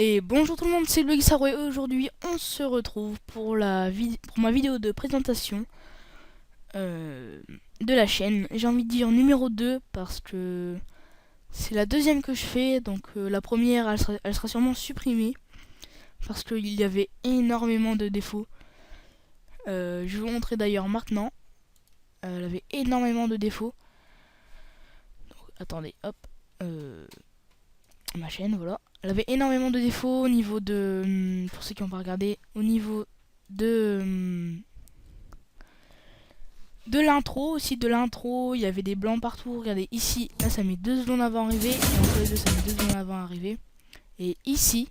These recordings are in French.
Et bonjour tout le monde, c'est Luxaro et aujourd'hui on se retrouve pour ma vidéo de présentation de la chaîne. J'ai envie de dire numéro 2 parce que c'est la deuxième que je fais, donc la première elle sera sûrement supprimée parce qu'il y avait énormément de défauts. Je vais vous montrer d'ailleurs maintenant. Elle avait énormément de défauts. Donc, attendez, hop. Ma chaîne, voilà. Elle avait énormément de défauts au niveau de... Pour ceux qui n'ont pas regardé, au niveau de l'intro aussi, de l'intro, il y avait des blancs partout. Regardez, ici, là ça met 2 secondes avant d'arriver, et entre les deux ça met 2 secondes avant d'arriver. Et ici,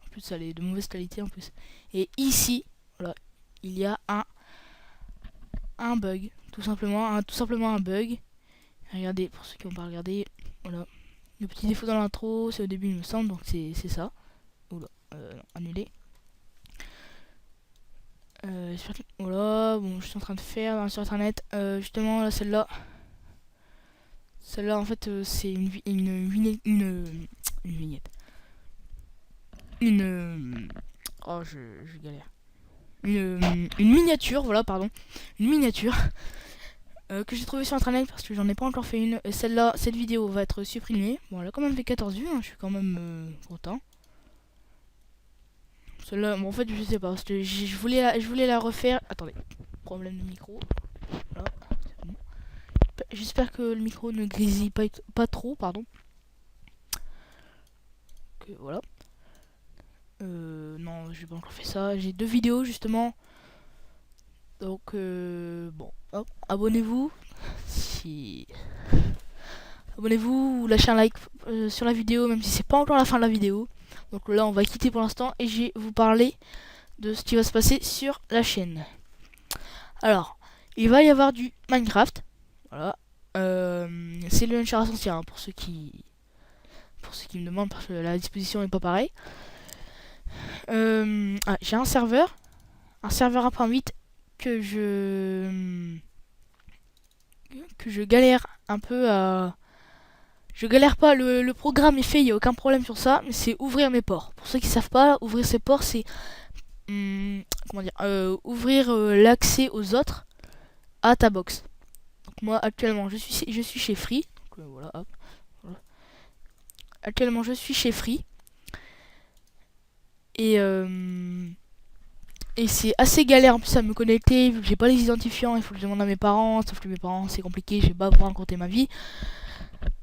en plus ça est de mauvaise qualité en plus. Et ici, voilà, il y a un bug, tout simplement un bug. Regardez, pour ceux qui n'ont pas regardé, voilà. Le petit défaut dans l'intro, c'est au début il me semble, donc c'est ça. Oula, non, annulé. Voilà, bon, je suis en train de faire sur internet. Justement, là, celle-là. Celle-là, en fait, c'est une vignette. Oh, je galère. Une miniature, voilà, pardon. Une miniature que j'ai trouvée sur internet parce que j'en ai pas encore fait une. Celle-là, cette vidéo va être supprimée. Bon, elle a quand même fait 14 vues, hein, je suis quand même content. Celle-là, bon, en fait, je sais pas, parce que je voulais la refaire. Attendez, problème de micro. Voilà, c'est bon. J'espère que le micro ne grésille pas trop, pardon. Que voilà. Non, j'ai pas encore fait ça. J'ai 2 vidéos justement. Donc, bon, hop, abonnez-vous. Si. Abonnez-vous ou lâchez un like sur la vidéo, même si c'est pas encore la fin de la vidéo. Donc là, on va quitter pour l'instant et je vais vous parler de ce qui va se passer sur la chaîne. Alors, il va y avoir du Minecraft. Voilà. C'est le Hunter Ascension, hein, pour ceux qui me demandent, parce que la disposition n'est pas pareille. J'ai un serveur 1.8 que je galère un peu à... Je galère pas, le programme est fait, il n'y a aucun problème sur ça, mais c'est ouvrir mes ports. Pour ceux qui savent pas, ouvrir ses ports, c'est comment dire, ouvrir l'accès aux autres à ta box. Donc moi actuellement je suis chez Free. Donc voilà, hop, voilà. Actuellement je suis chez Free. Et c'est assez galère en plus à me connecter, vu que j'ai pas les identifiants, il faut que je demande à mes parents, sauf que mes parents c'est compliqué, je vais pas pouvoir raconter ma vie.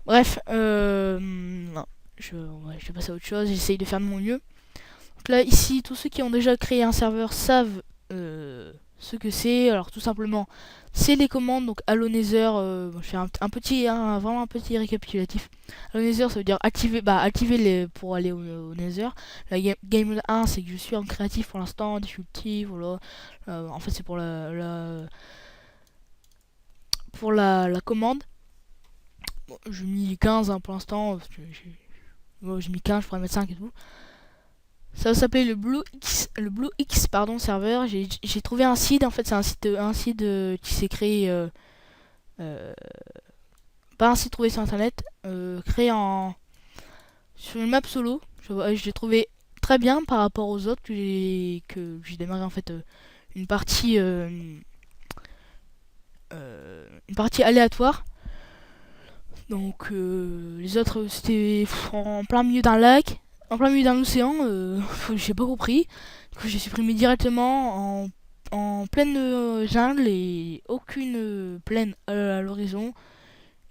Bref, non, je vais passer à autre chose, j'essaye de faire de mon mieux. Donc là ici, tous ceux qui ont déjà créé un serveur savent ce que c'est. Alors tout simplement, c'est les commandes, donc Allo Nether, je fais vraiment un petit récapitulatif. Allo Nether, ça veut dire activer pour aller au Nether. La game mode 1, c'est que je suis en créatif pour l'instant, difficulty, voilà. En fait, c'est pour la commande. Bon, j'ai mis 15 hein, pour l'instant, parce que j'ai mis 15, je pourrais mettre 5 et tout. Ça va s'appeler le Blue X pardon, serveur. J'ai trouvé un seed, en fait c'est un seed qui s'est créé, pas un site trouvé sur internet, créé sur une map solo. Je l'ai trouvé très bien par rapport aux autres que j'ai démarré en fait une partie aléatoire. Donc les autres c'était en plein milieu d'un lac, en plein milieu d'un océan, j'ai pas compris. Du coup j'ai supprimé directement en pleine jungle et aucune plaine à l'horizon.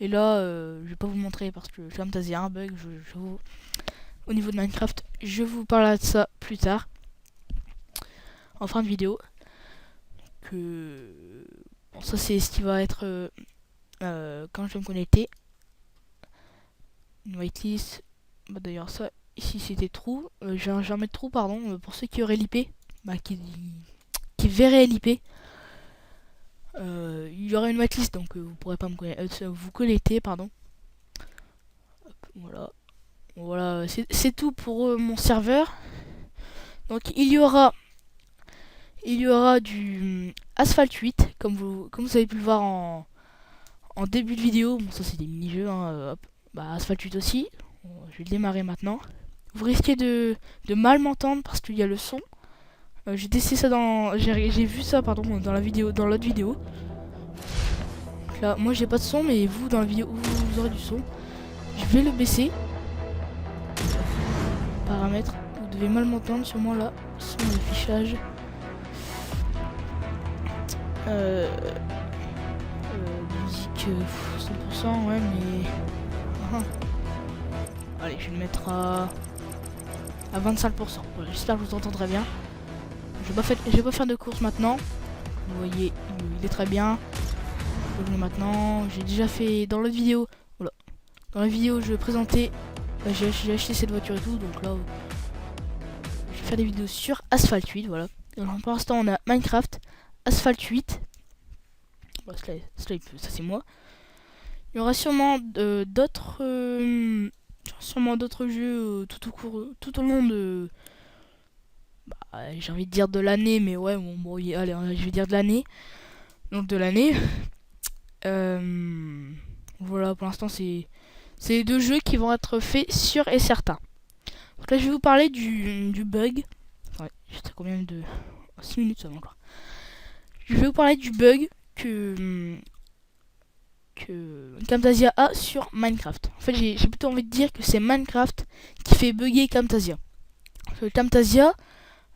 Et là je vais pas vous montrer parce que comme t'as un bug, au niveau de Minecraft, je vous parlerai de ça plus tard en fin de vidéo. Bon, ça c'est ce qui va être quand je vais me connecter. Une whitelist. Bah d'ailleurs ça ici c'était trou. Je vais en mettre trou pardon pour ceux qui auraient l'IP, qui verraient l'IP. Il y aura une whitelist donc vous pourrez pas vous connecter pardon. Hop, voilà, c'est tout pour mon serveur. Donc il y aura du Asphalt 8 comme vous avez pu le voir en début de vidéo. Bon ça c'est des mini-jeux hein, hop. Bah Asphalt 8 aussi. Bon, je vais le démarrer maintenant. vous risquez de mal m'entendre parce qu'il y a le son. J'ai testé ça j'ai vu ça pardon dans la vidéo, dans l'autre vidéo. Donc là, moi j'ai pas de son, mais vous dans la vidéo vous aurez du son. Je vais le baisser. Paramètres. Vous devez mal m'entendre sûrement là. Son d'affichage. Musique 100%, ouais, mais allez, je vais le mettre à 25%. Voilà, j'espère que vous entendrez bien. Je vais pas faire de course maintenant. Vous voyez, il est très bien. Je le mets maintenant. J'ai déjà fait dans l'autre vidéo. Voilà. Dans la vidéo, je vais présenter. J'ai acheté cette voiture et tout, donc là, je vais faire des vidéos sur Asphalt 8. Voilà. Alors, pour l'instant, on a Minecraft, Asphalt 8. Bon, ça c'est moi. Il y aura sûrement d'autres jeux tout au long de. J'ai envie de dire de l'année, mais ouais, bon, allez, je vais dire de l'année. Donc de l'année. Voilà, pour l'instant, c'est les deux jeux qui vont être faits sûrs et certains. Donc là, je vais vous parler du bug. Ouais, j'étais combien de 6 minutes ça va encore. Je vais vous parler du bug que Camtasia a sur Minecraft. En fait, j'ai plutôt envie de dire que c'est Minecraft qui fait bugger Camtasia. Parce que Camtasia,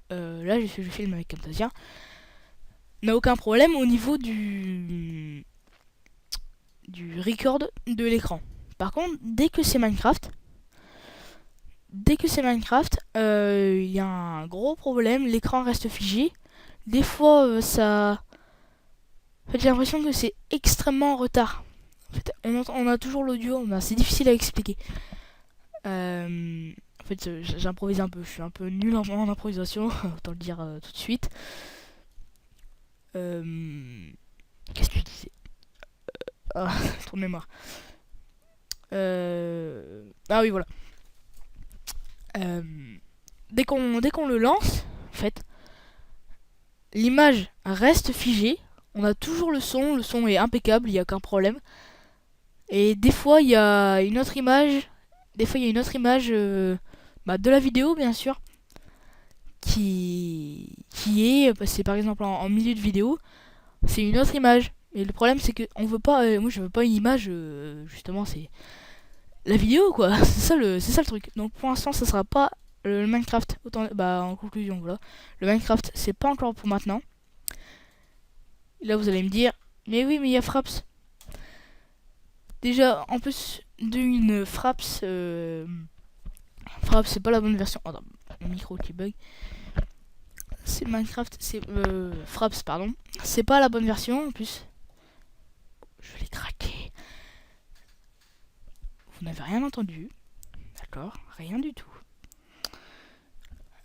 là, je filme avec Camtasia, n'a aucun problème au niveau du record de l'écran. Par contre, dès que c'est Minecraft, il y a un gros problème, l'écran reste figé. Des fois, ça. En fait, j'ai l'impression que c'est extrêmement en retard. En fait, on a toujours l'audio, mais c'est difficile à expliquer. En fait, j'improvise un peu, je suis un peu nul en improvisation, autant le dire tout de suite. Qu'est-ce que je disais? Trop de mémoire. Ah oui, voilà. Dès qu'on le lance, en fait, l'image reste figée. On a toujours le son est impeccable, il n'y a aucun problème. Et des fois, il y a une autre image, de la vidéo, bien sûr, qui est passée par exemple en milieu de vidéo. C'est une autre image. Et le problème, c'est que on veut pas, moi je veux pas une image, justement, c'est la vidéo quoi. c'est ça le truc. Donc pour l'instant, ça sera pas le Minecraft. En conclusion, voilà. Le Minecraft, c'est pas encore pour maintenant. Et là, vous allez me dire, mais oui, mais il y a Fraps. Déjà, en plus d'une Fraps, Fraps, c'est pas la bonne version. Attends, mon micro qui bug. C'est Minecraft, c'est Fraps, pardon. C'est pas la bonne version en plus. Je l'ai craqué. Vous n'avez rien entendu. D'accord, rien du tout.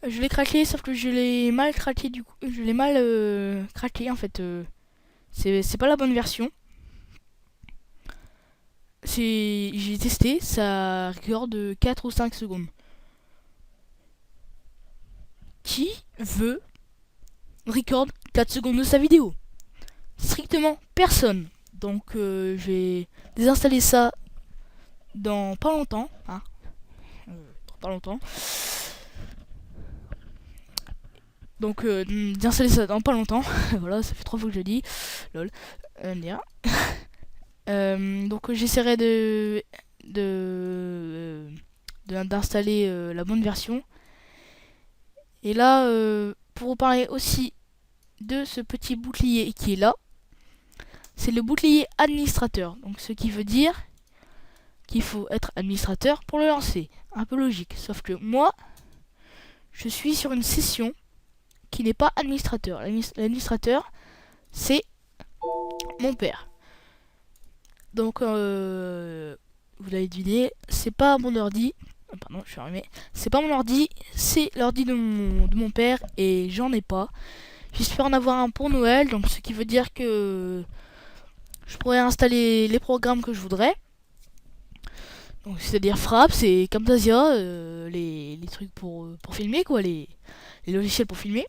Je l'ai craqué, sauf que je l'ai mal craqué du coup. Je l'ai mal craqué en fait. C'est pas la bonne version. J'ai testé, ça recorde 4 ou 5 secondes. Qui veut record 4 secondes de sa vidéo? Strictement personne. Donc je vais désinstaller ça dans pas longtemps. Hein. Pas longtemps. Donc désinstaller ça dans pas longtemps. Voilà, ça fait 3 fois que je dis. Lol. Donc j'essaierai d'installer la bonne version. Et là, pour vous parler aussi de ce petit bouclier qui est là, c'est le bouclier administrateur. Donc ce qui veut dire qu'il faut être administrateur pour le lancer. Un peu logique. Sauf que moi, je suis sur une session qui n'est pas administrateur. L'administrateur, c'est mon père. Donc, vous l'avez deviné, c'est pas mon ordi. Pardon, je suis arrivé. C'est pas mon ordi, c'est l'ordi de mon père et j'en ai pas. J'espère en avoir un pour Noël, donc ce qui veut dire que je pourrais installer les programmes que je voudrais. Donc c'est-à-dire Fraps et Camtasia, les trucs pour filmer quoi, les logiciels pour filmer.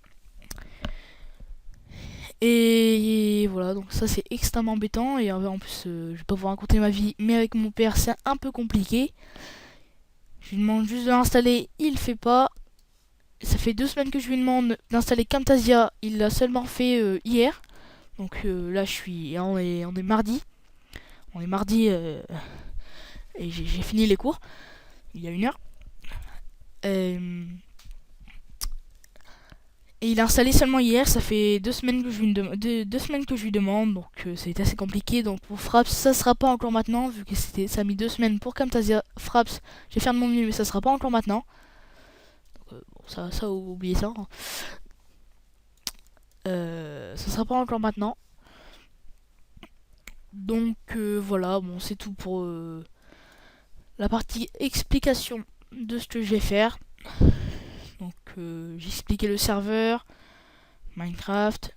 Et voilà, donc ça c'est extrêmement embêtant. Et en plus, je vais pas vous raconter ma vie, mais avec mon père c'est un peu compliqué. Je lui demande juste de l'installer, il fait pas. Ça fait 2 semaines que je lui demande d'installer Camtasia, il l'a seulement fait hier. Donc là on est mardi. On est mardi et j'ai fini les cours il y a 1 heure. Et il a installé seulement hier, ça fait 2 semaines que je lui, 2 semaines que je lui demande, donc c'est assez compliqué. Donc pour Fraps, ça sera pas encore maintenant, vu que ça a mis 2 semaines pour Camtasia. Fraps, je vais faire de mon mieux, mais ça sera pas encore maintenant. Donc, bon, ça oubliez ça. Hein. Ça sera pas encore maintenant. Donc voilà, bon c'est tout pour la partie explication de ce que je vais faire. Donc j'ai expliqué le serveur, Minecraft,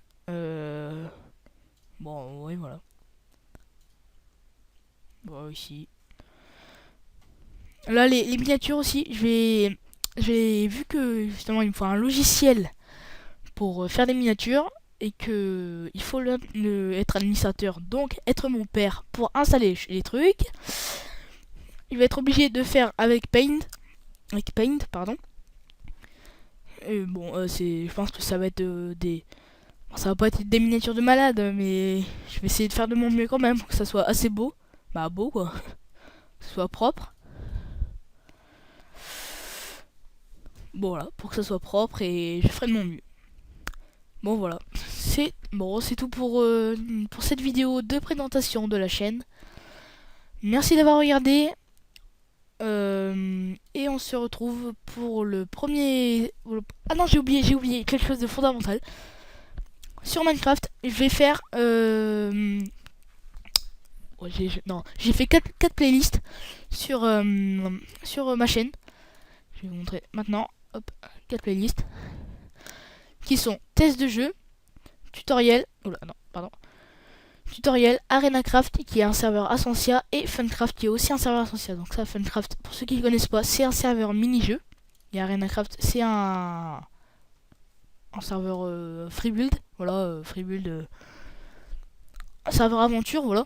bon oui voilà. Bon ici. Là les miniatures aussi, j'ai vu que justement il me faut un logiciel pour faire des miniatures et que il faut être administrateur, donc être mon père pour installer les trucs. Il va être obligé de faire avec Paint, pardon. Et bon, je pense que ça va être bon, ça va pas être des miniatures de malade, mais je vais essayer de faire de mon mieux quand même pour que ça soit assez beau. Bah beau quoi, que ce soit propre. Bon voilà, pour que ça soit propre et je ferai de mon mieux. Bon voilà, c'est tout pour cette vidéo de présentation de la chaîne. Merci d'avoir regardé. Et on se retrouve pour le premier... Ah non, j'ai oublié quelque chose de fondamental. Sur Minecraft, je vais faire... j'ai fait 4 playlists sur ma chaîne. Je vais vous montrer maintenant. Hop, 4 playlists. Qui sont tests de jeu, tutoriel... Oula, non, pardon. Tutoriel, ArenaCraft qui est un serveur Ascensia et Funcraft qui est aussi un serveur Ascensia. Donc ça, Funcraft, pour ceux qui ne connaissent pas, c'est un serveur mini-jeu. Et ArenaCraft, c'est un serveur free build. Voilà, free build. Un serveur aventure, voilà.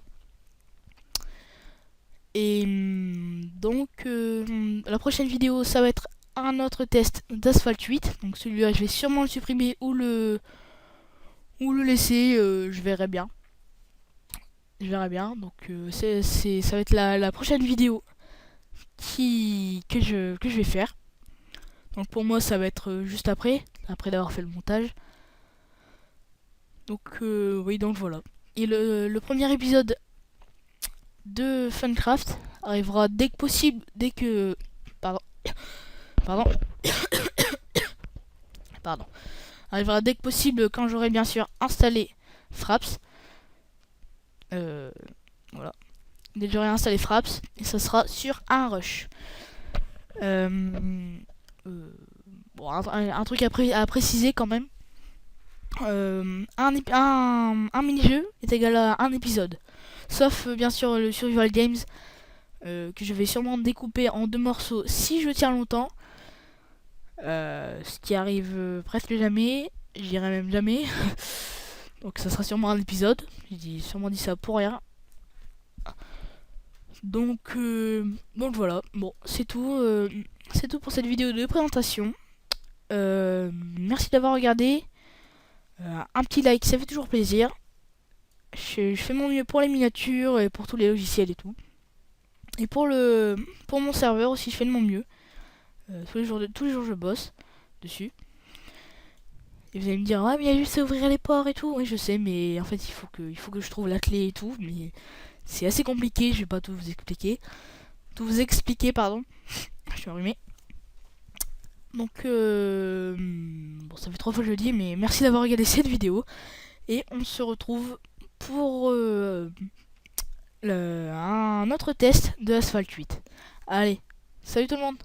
Et donc, la prochaine vidéo, ça va être un autre test d'Asphalt 8. Donc celui-là, je vais sûrement le supprimer ou le laisser, je verrai bien. Donc ça va être la prochaine vidéo que je vais faire. Donc pour moi ça va être juste après d'avoir fait le montage. Donc oui, donc voilà. Et le premier épisode de Funcraft arrivera dès que possible, pardon. Arrivera dès que possible quand j'aurai bien sûr installé Fraps. Voilà. Dès que j'aurai installé Fraps, et ça sera sur un rush. Bon, un truc à préciser quand même. Un mini-jeu est égal à un épisode. Sauf bien sûr le Survival Games, que je vais sûrement découper en 2 morceaux si je tiens longtemps. Ce qui arrive presque jamais, je dirais même jamais. Donc ça sera sûrement un épisode. J'ai sûrement dit ça pour rien. Donc voilà. Bon, c'est tout. C'est tout pour cette vidéo de présentation. Merci d'avoir regardé. Un petit like, ça fait toujours plaisir. Je fais mon mieux pour les miniatures et pour tous les logiciels et tout. Et pour mon serveur aussi, je fais de mon mieux. Tous les jours je bosse dessus. Et vous allez me dire, ouais, mais il y a juste à ouvrir les ports et tout. Oui, je sais, mais en fait, il faut que je trouve la clé et tout. Mais c'est assez compliqué, je vais pas tout vous expliquer. Pardon. Je suis enrhumé. Donc, bon, ça fait 3 fois que je le dis, mais merci d'avoir regardé cette vidéo. Et on se retrouve pour un autre test de Asphalt 8. Allez, salut tout le monde!